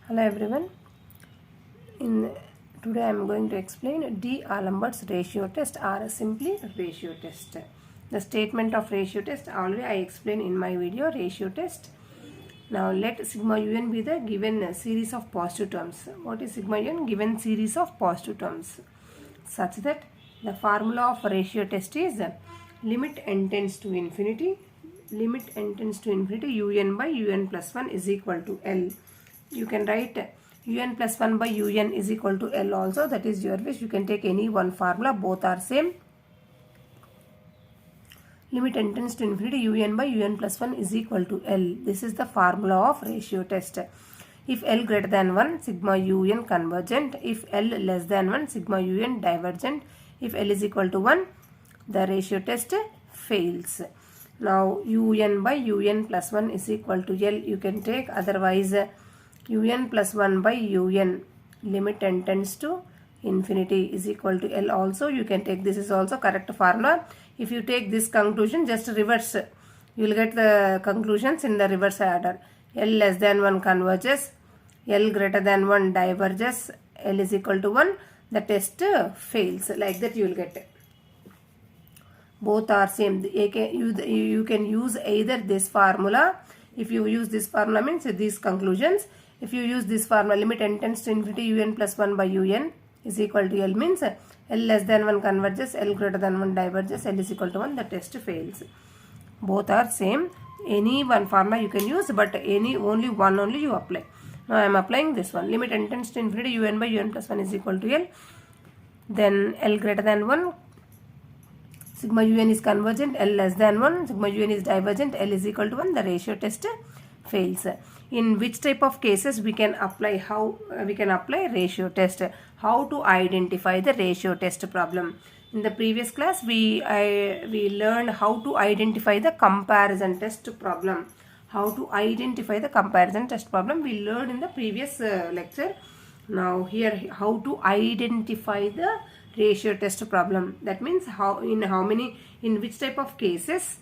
Hello everyone. Today I am going to explain D'Alembert's ratio test or simply ratio test. The statement of ratio test already I explained in my video ratio test. Now let sigma un be the given series of positive terms. What is sigma un? Given series of positive terms such that the formula of ratio test is limit n tends to infinity. Limit n tends to infinity un by un plus 1 is equal to L. You can write un plus 1 by un is equal to L also. That is your wish. You can take any one formula. Both are same. Limit n tends to infinity un by un plus 1 is equal to L. This is the formula of ratio test. If L greater than 1, sigma un convergent. If L less than 1, sigma un divergent. If L is equal to 1, the ratio test fails. Now un by un plus 1 is equal to L. You can take, otherwise un plus 1 by un limit n tends to infinity is equal to L also. You can take, this is also correct formula. If you take this conclusion, just reverse. You will get the conclusions in the reverse order. L less than 1 converges. L greater than 1 diverges. L is equal to 1. The test fails. Like that you will get. Both are same. You can use either this formula. If you use this formula means these conclusions. If you use this formula, limit n tends to infinity un plus 1 by un is equal to L means L less than 1 converges, L greater than 1 diverges, L is equal to 1, the test fails. Both are same. Any one formula you can use, but only one only you apply. Now I am applying this one. Limit n tends to infinity un by un plus 1 is equal to L. Then L greater than 1, sigma un is convergent, L less than 1, sigma un is divergent, L is equal to 1, the ratio test fails. In which type of cases we can apply ratio test? How to identify the ratio test problem? In the previous class we learned how to identify the comparison test problem. How to identify the comparison test problem we learned in the previous lecture. Now here how to identify the ratio test problem. That means in which type of cases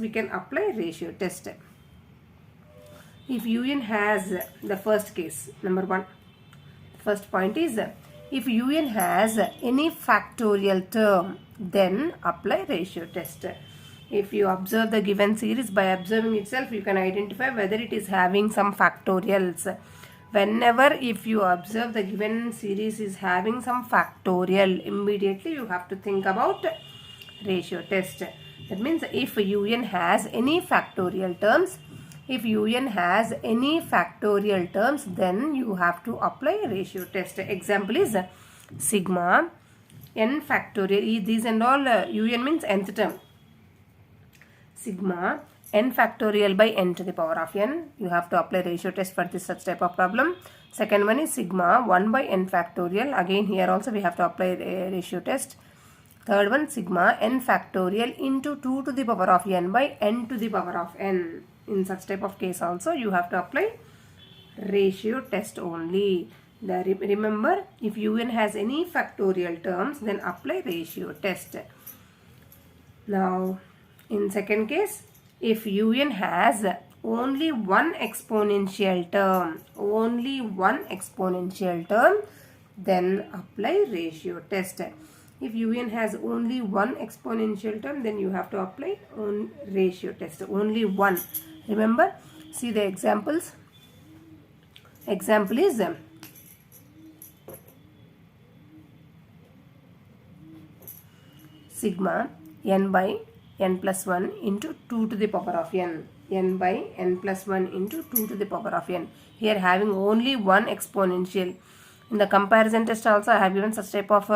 we can apply ratio test. If un has the first case, number 1, first point is if un has any factorial term, then apply ratio test. If you observe the given series, by observing itself you can identify whether it is having some factorials. Whenever if you observe the given series is having some factorial, immediately you have to think about ratio test. That means if un has any factorial terms, then you have to apply ratio test. Example is sigma n factorial. These and all un means nth term. Sigma n factorial by n to the power of n. You have to apply ratio test for this such type of problem. Second one is sigma 1 by n factorial. Again here also we have to apply a ratio test. Third one, sigma n factorial into 2 to the power of n by n to the power of n. In such type of case also you have to apply ratio test only. Remember, if un has any factorial terms, then apply ratio test. Now in second case, if un has only one exponential term, then apply ratio test. If un has only one exponential term, then you have to apply ratio test. Only one. Remember, see the examples. Example is sigma n by n plus 1 into 2 to the power of n. N by n plus 1 into 2 to the power of n. Here having only one exponential. In the comparison test also I have given such type of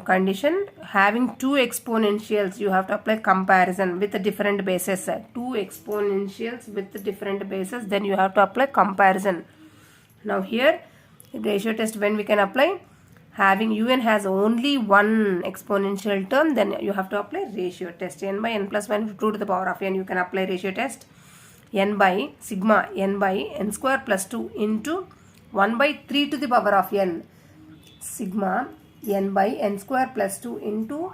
condition. Having two exponentials, you have to apply comparison with different bases. Two exponentials with different bases, then you have to apply comparison. Now here ratio test when we can apply, having un has only one exponential term, then you have to apply ratio test. N by n plus 1 2 to the power of n, you can apply ratio test. N by sigma n by n square plus 2 into 1 by 3 to the power of n. Sigma n by n square plus 2 into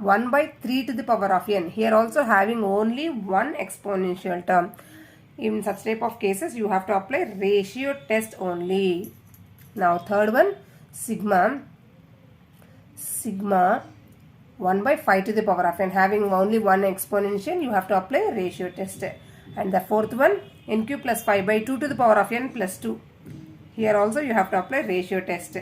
1 by 3 to the power of n. Here also having only one exponential term. In such type of cases, you have to apply ratio test only. Now third one, sigma 1 by 5 to the power of n, having only one exponential, you have to apply ratio test. And the fourth one, n cube plus 5 by 2 to the power of n plus 2. Here also you have to apply ratio test.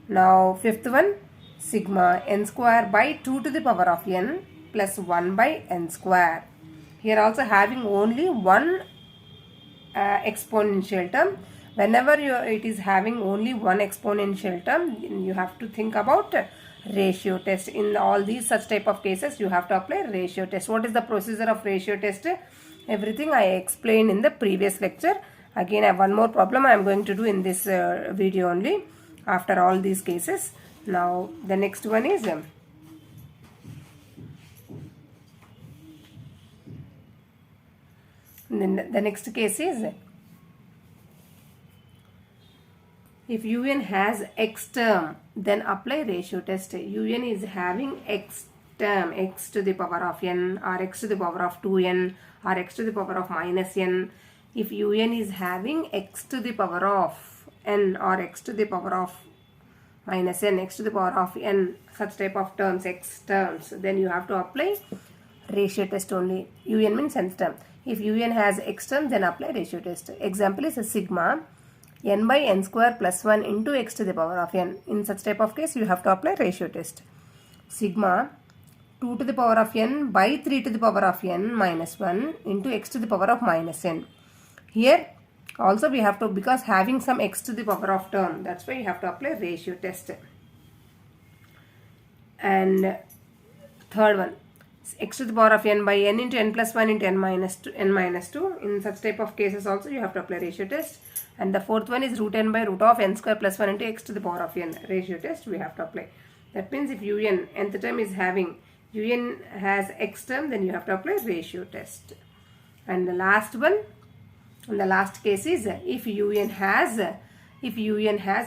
Now fifth one, sigma n square by 2 to the power of n plus 1 by n square. Here also having only one exponential term. Whenever it is having only one exponential term, you have to think about ratio test. In all these such type of cases, you have to apply ratio test. What is the procedure of ratio test? Everything I explained in the previous lecture. Again, I have one more problem I am going to do in this video only after all these cases. Now the next one is the next case is, if un has x term, then apply ratio test. Un is having x term, x to the power of n, or x to the power of 2n, or x to the power of minus n. If un is having x to the power of n, or x to the power of minus n, x to the power of n, such type of terms, x terms, then you have to apply ratio test only. Un means nth term. If un has x term, then apply ratio test. Example is a sigma n by n square plus 1 into x to the power of n. In such type of case, you have to apply ratio test. Sigma 2 to the power of n by 3 to the power of n minus 1 into x to the power of minus n. Here also we have to, because having some x to the power of term, that's why you have to apply ratio test. And third one, x to the power of n by n into n plus 1 into n minus 2. In such type of cases also you have to apply ratio test. And the fourth one is root n by root of n square plus 1 into x to the power of n. Ratio test we have to apply. That means if un, nth term is having, un has x term, then you have to apply ratio test. And the last one, and the last case is, if un has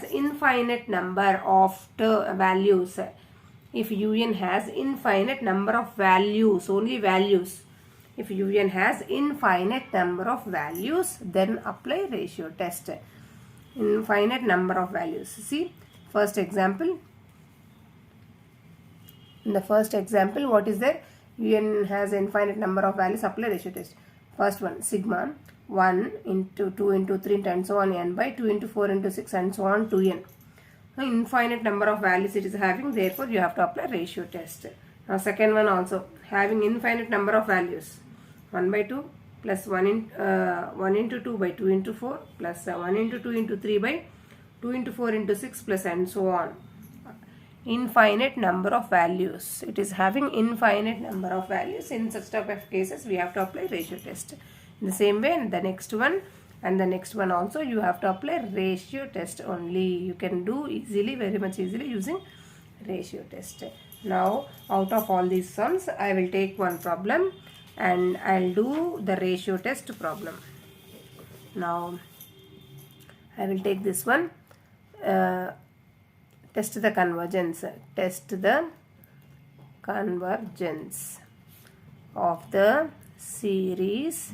infinite number of values. If un has infinite number of values, only values. If un has infinite number of values, then apply ratio test. Infinite number of values. See, first example. In the first example, what is there? Un has infinite number of values, apply ratio test. First one, sigma 1 into 2 into 3 and so on n by 2 into 4 into 6 and so on 2n. Infinite number of values it is having, therefore you have to apply ratio test. Now second one also, having infinite number of values, 1 by 2 plus 1 into 2 by 2 into 4 plus 1 into 2 into 3 by 2 into 4 into 6 plus and so on. Infinite number of values. It is having infinite number of values. In such type of cases, we have to apply ratio test. In the same way, the next one and the next one also, you have to apply ratio test only. You can do easily, very much easily using ratio test. Now, out of all these sums, I will take one problem and I'll do the ratio test problem. Now, I will take this one. Test the convergence. Test the convergence of the series.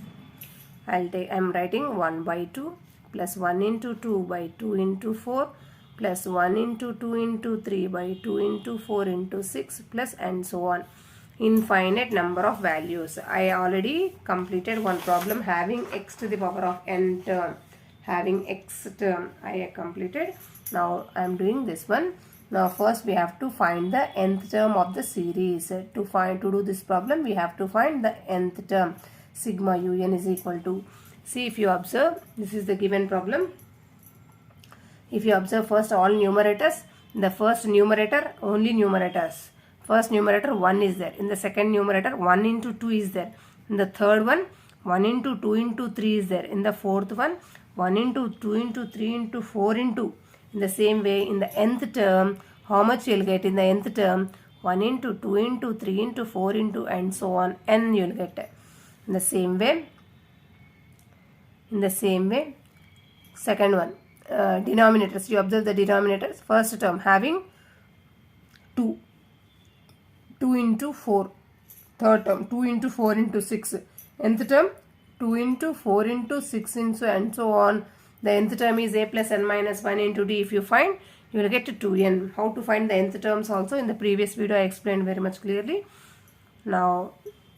I'm writing 1 by 2 plus 1 into 2 by 2 into 4 plus 1 into 2 into 3 by 2 into 4 into 6 plus and so on. Infinite number of values. I already completed one problem having x to the power of n term. Having x term I completed. Now I am doing this one. Now first we have to find the nth term of the series. To do this problem, we have to find the nth term. Sigma un is equal to, see, if you observe, this is the given problem. If you observe first all numerators, the first numerator only numerators. First numerator 1 is there. In the second numerator 1 into 2 is there. In the third one 1 into 2 into 3 is there. In the fourth one 1 into 2 into 3 into 4 into. In the same way, in the nth term, how much you will get in the nth term? 1 into 2 into 3 into 4 into and so on, n you will get. In the same way, second one, denominators, you observe the denominators. First term having 2 into 4. Third term 2 into 4 into 6. Nth term 2 into 4 into 6 into and so on. The nth term is a plus n minus 1 into d. If you find, you will get 2n. How to find the nth terms also in the previous video I explained very much clearly. Now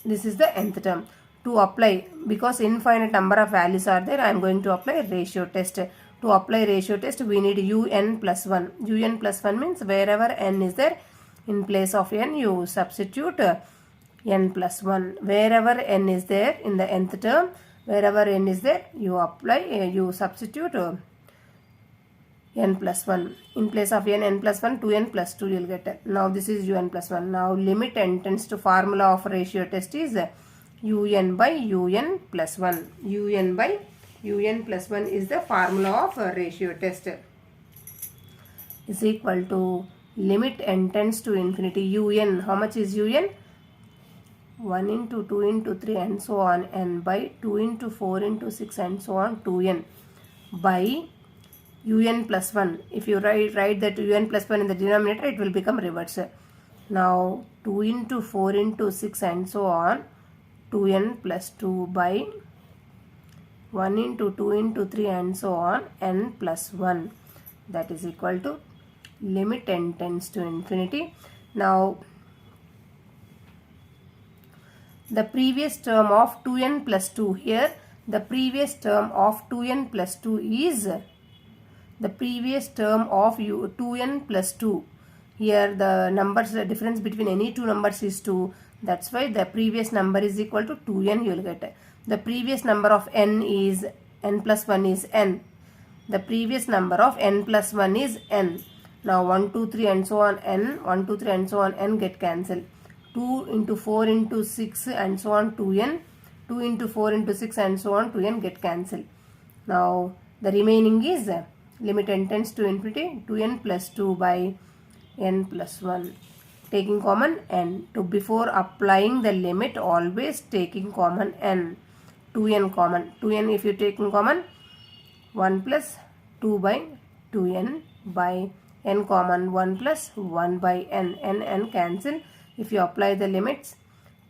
this is the nth term. To apply, because infinite number of values are there, I am going to apply ratio test. To apply ratio test, we need un plus 1. Un plus 1 means wherever n is there, in place of n, you substitute n plus 1. Wherever n is there in the nth term, wherever n is there, you apply, you substitute n plus 1. In place of n plus 1, 2n plus 2 you will get. Now this is un plus 1. Now limit n tends to formula of ratio test is un by un plus 1. Un by un plus 1 is the formula of ratio test. Is equal to limit n tends to infinity. Un, how much is un? 1 into 2 into 3 and so on, n by 2 into 4 into 6 and so on, 2n by un plus 1. If you write that un plus 1 in the denominator, it will become reverse. Now 2 into 4 into 6 and so on, 2n plus 2 by 1 into 2 into 3 and so on, n plus 1. That is equal to limit n tends to infinity. Now the previous term of 2n plus 2 here, the previous term of 2n plus 2 is the previous term of 2n plus 2. Here the numbers, the difference between any two numbers is 2. That's why the previous number is equal to 2n you will get. The previous number of n is n plus 1 is n. The previous number of n plus 1 is n. Now 1, 2, 3 and so on n, 1, 2, 3 and so on n get cancelled. 2 into 4 into 6 and so on 2n, 2 into 4 into 6 and so on 2n get cancelled. Now the remaining is limit n tends to infinity 2n plus 2 by n plus 1. Taking common n. To before applying the limit, always taking common n. 2n common. 2n if you take in common, 1 plus 2 by 2n by n common 1 plus 1 by n. N cancel. If you apply the limits,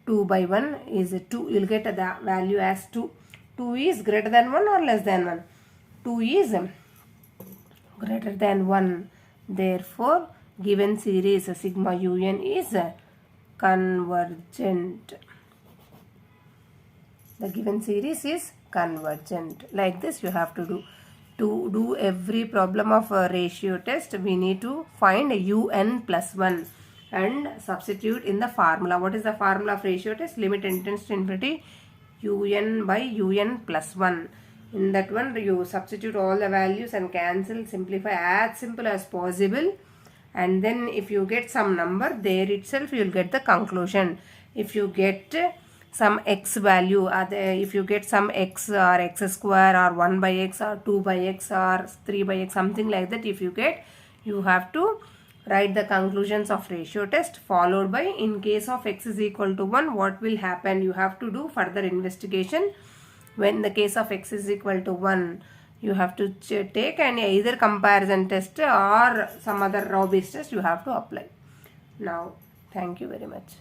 2 by 1 is 2. You will get the value as 2. 2 is greater than 1 or less than 1? 2 is greater than 1. Therefore, given series sigma un is convergent. The given series is convergent. Like this you have to do. To do every problem of a ratio test, we need to find un plus 1 and substitute in the formula. What is the formula of ratio test? Limit n tends to infinity un by un plus 1. In that one, you substitute all the values and cancel, simplify as simple as possible. And then if you get some number, there itself you will get the conclusion. If you get some x value, if you get some x or x square or 1 by x or 2 by x or 3 by x, something like that, if you get, you have to write the conclusions of ratio test followed by, in case of x is equal to 1, what will happen? You have to do further investigation. When the case of x is equal to 1, you have to take an either comparison test or some other raw based test you have to apply. Now, thank you very much.